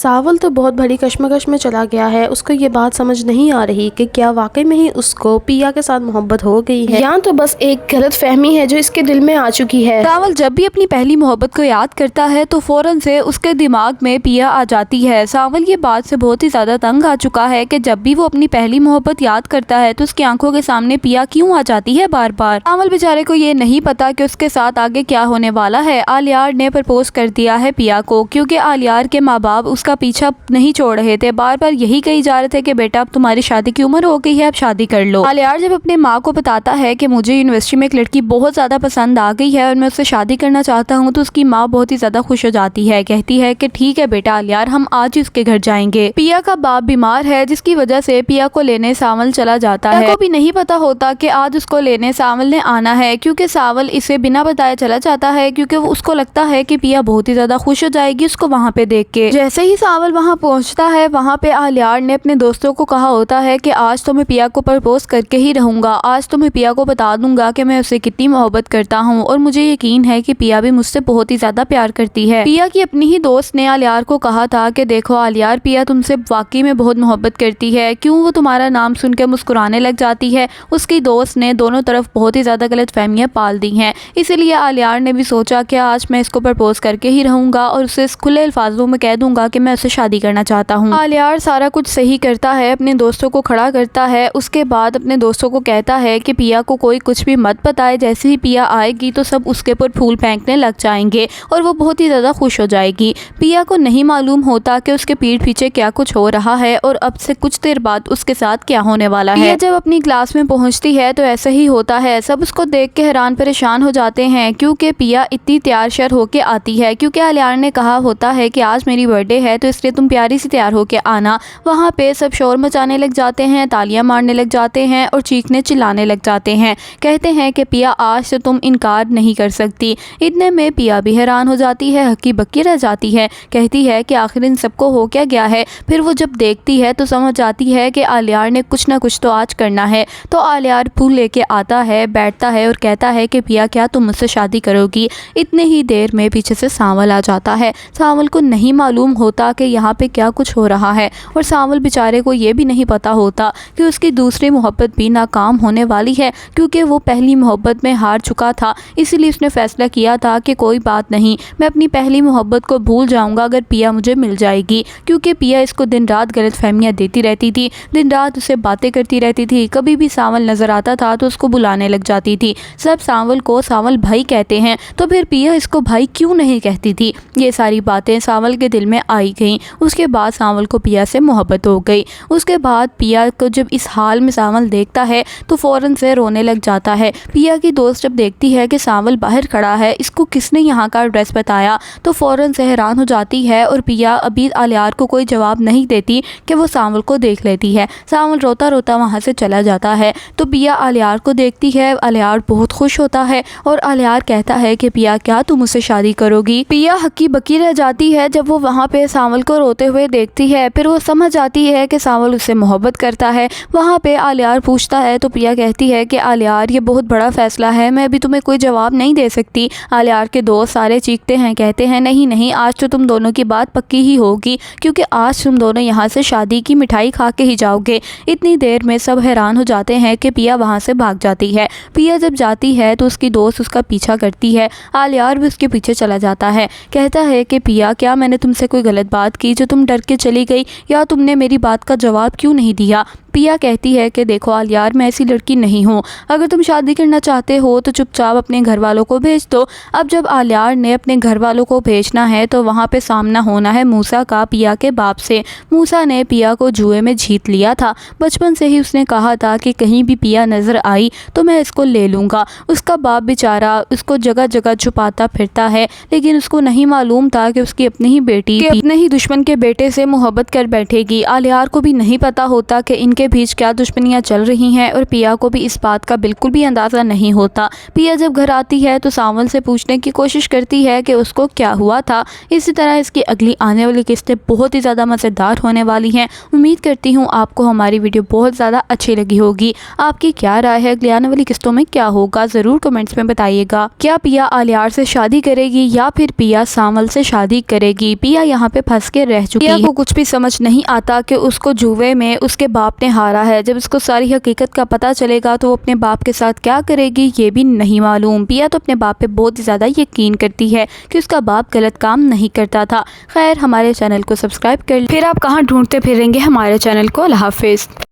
सावल तो बहुत बड़ी कश्मकश में चला गया है। उसको ये बात समझ नहीं आ रही कि क्या वाकई में ही उसको पिया के साथ मोहब्बत हो गई है या तो बस एक गलत फहमी है जो इसके दिल में आ चुकी है। सावल जब भी अपनी पहली मोहब्बत को याद करता है तो फौरन से उसके दिमाग में पिया आ जाती है। सावल ये बात से बहुत ही ज्यादा तंग आ चुका है कि जब भी वो अपनी पहली मोहब्बत याद करता है तो उसकी आंखों के सामने पिया क्यों आ जाती है बार बार। सावल बेचारे को ये नहीं पता कि उसके साथ आगे क्या होने वाला है। आलियार ने प्रपोज कर दिया है पिया को, क्योंकि आलियार के माँ बाप उसका पीछा नहीं छोड़ रहे थे। बार बार यही कही जा रहे थे कि बेटा अब तुम्हारी शादी की उम्र हो गई है, अब शादी कर लो। आलियार जब अपने माँ को बताता है कि मुझे यूनिवर्सिटी में एक लड़की बहुत ज्यादा पसंद आ गई है और मैं उससे शादी करना चाहता हूँ, तो उसकी माँ बहुत ही ज्यादा खुश हो जाती है। कहती है कि ठीक है बेटा आलियार, हम आज ही उसके घर जाएंगे। पिया का बाप बीमार है जिसकी वजह से पिया को लेने सावल चला जाता है। पिया को भी नहीं पता होता कि आज उसको लेने सावल ने आना है, क्योंकि सावल इसे बिना बताए चला जाता है, क्योंकि उसको लगता है कि पिया बहुत ही ज्यादा खुश हो जाएगी उसको वहाँ पे देख के। जैसे ही सावल वहाँ पहुँचता है, वहाँ पे आलियार ने अपने दोस्तों को कहा होता है कि आज तो मैं पिया को प्रपोज करके ही रहूंगा, आज तो मैं पिया को बता दूंगा कि मैं उसे कितनी मोहब्बत करता हूँ और मुझे यकीन है कि पिया भी मुझसे बहुत ही ज्यादा प्यार करती है। पिया की अपनी ही दोस्त ने आलियार को कहा था कि देखो आलियार, पिया तुमसे वाकई में बहुत मोहब्बत करती है, क्यों वो तुम्हारा नाम सुन के मुस्कुराने लग जाती है। उसकी दोस्त ने दोनों तरफ बहुत ही ज्यादा गलत फहमियाँ पाल दी हैं, इसीलिए आलियार ने भी सोचा कि आज मैं इसको प्रपोज करके ही रहूंगा और उसे खुले अल्फाजों में कह दूंगा कि मैं उसे शादी करना चाहता हूँ। आलियार सारा कुछ सही करता है, अपने दोस्तों को खड़ा करता है। उसके बाद अपने दोस्तों को कहता है कि पिया को कोई कुछ भी मत बताए, जैसे ही पिया आएगी तो सब उसके ऊपर फूल फेंकने लग जाएंगे और वो बहुत ही ज़्यादा खुश हो जाएगी। पिया को नहीं मालूम होता कि उसके पीठ पीछे क्या कुछ हो रहा है और अब से कुछ देर बाद उसके साथ क्या होने वाला है। पिया जब अपनी क्लास में पहुंचती है तो ऐसा ही होता है, सब उसको देख के हैरान परेशान हो जाते हैं, क्योंकि पिया इतनी तैयार शर होके आती है, क्योंकि आलियार ने कहा होता है कि आज मेरी बर्थडे है तो इसलिए तुम प्यारी सी तैयार होके आना। वहाँ पे सब शोर मचाने लग जाते हैं, तालियां मारने लग जाते हैं और चीखने चिल्लाने लग जाते हैं। कहते हैं कि पिया आज से तुम इनकार नहीं कर सकती। इतने में पिया भी हैरान हो जाती है, हक्की बक्की रह जाती है। कहती है कि आखिर इन सबको हो क्या गया है। फिर वो जब देखती है तो समझ जाती है कि आलियार ने कुछ ना कुछ तो आज करना है। तो आलियार फूल लेके आता है, बैठता है और कहता है कि पिया क्या तुम मुझसे शादी करोगी। इतने ही देर में पीछे से सावल आ जाता है। सावल को नहीं मालूम होता कि यहाँ पे क्या कुछ हो रहा है और सावल बेचारे को ये भी नहीं पता होता कि उसकी दूसरी मोहब्बत भी नाकाम होने वाली है, क्योंकि वो पहली मोहब्बत में हार चुका था। इसीलिए उसने फैसला किया था कि कोई बात नहीं, मैं अपनी पहली मोहब्बत को भूल जाऊंगा अगर पिया मुझे मिल जाएगी, क्योंकि पिया इसको दिन रात गलत फहमियाँ देती रहती थी, दिन रात उसे बातें करती रहती थी। कभी भी सावल नजर आता था तो उसको बुलाने लग जाती थी। सब सावल को सावल भाई कहते हैं, तो फिर पिया इसको भाई क्यों नहीं कहती थी। ये सारी बातें सावल के दिल में आई गई। उसके बाद सावल को पिया से मोहब्बत हो गई। उसके बाद पिया को जब इस हाल में सावल देखता है तो फ़ौरन से रोने लग जाता है। पिया की दोस्त जब देखती है कि सावल बाहर खड़ा है, इसको किसने यहाँ का एड्रेस बताया, तो फ़ौरन से हैरान हो जाती है और पिया अभी आलियार को कोई जवाब नहीं देती कि वो सावल को देख लेती है। सावल रोता रोता वहाँ से चला जाता है तो पिया आलियार को देखती है। आलियार बहुत खुश होता है और आलियार कहता है कि पिया क्या तुम मुझसे शादी करोगी। पिया हक्की बक्की रह जाती है जब वो वहाँ पे सावल को रोते हुए देखती है। फिर वो समझ आती है कि सावल उससे मोहब्बत करता है। वहाँ पे आलियार पूछता है तो पिया कहती है कि आलियार ये बहुत बड़ा फैसला है, मैं अभी तुम्हें कोई जवाब नहीं दे सकती। आलियार के दोस्त सारे चीखते हैं, कहते हैं नहीं नहीं, आज तो तुम दोनों की बात पक्की ही होगी, क्योंकि आज तुम दोनों यहाँ से शादी की मिठाई खा के ही जाओगे। इतनी देर में सब हैरान हो जाते हैं कि पिया वहाँ से भाग जाती है। पिया जब जाती है तो उसकी दोस्त उसका पीछा करती है। आलियार भी उसके पीछे चला जाता है। कहता है कि पिया क्या मैंने तुमसे कोई गलत बात की जो तुम डर के चली गई, या तुमने मेरी बात का जवाब क्यों नहीं दिया। पिया कहती है कि देखो आलियार, मैं ऐसी लड़की नहीं हूँ, अगर तुम शादी करना चाहते हो तो चुपचाप अपने घर वालों को भेज दो। अब जब आलियार ने अपने घर वालों को भेजना है तो वहाँ पे सामना होना है मूसा का, पिया के बाप से। मूसा ने पिया को जुए में जीत लिया था। बचपन से ही उसने कहा था कि कहीं भी पिया नज़र आई तो मैं इसको ले लूँगा। उसका बाप बेचारा उसको जगह जगह छुपाता फिरता है, लेकिन उसको नहीं मालूम था कि उसकी अपनी ही बेटी अपने ही दुश्मन के बेटे से मोहब्बत कर बैठेगी। आलियार को भी नहीं पता होता कि इनके इनके बीच क्या दुश्मनियां चल रही हैं और पिया को भी इस बात का बिल्कुल भी अंदाज़ा नहीं होता। पिया जब घर आती है तो सावल से पूछने की कोशिश करती है कि उसको क्या हुआ था। इसी तरह इसकी अगली आने वाली किस्तें बहुत ही ज़्यादा मज़ेदार होने वाली हैं। उम्मीद करती हूँ आपको हमारी वीडियो बहुत ज़्यादा अच्छी लगी होगी। आपकी क्या राय है, अगली आने वाली किस्तों में क्या होगा, ज़रूर कमेंट्स में बताइएगा। क्या पिया आलियार से शादी करेगी या फिर पिया सावल से शादी करेगी? पिया यहाँ पे फंस के रह चुकी है। पिया को कुछ भी समझ नहीं आता कि उसको जुए में उसके बाप ने हारा है। जब उसको सारी हकीकत का पता चलेगा तो वो अपने बाप के साथ क्या करेगी ये भी नहीं मालूम। पिया तो अपने बाप पे बहुत ही ज़्यादा यकीन करती है कि उसका बाप गलत काम नहीं करता था। खैर, हमारे चैनल को सब्सक्राइब कर फिर आप कहाँ ढूंढते फिरेंगे हमारे चैनल को। अल्लाह हाफिज़।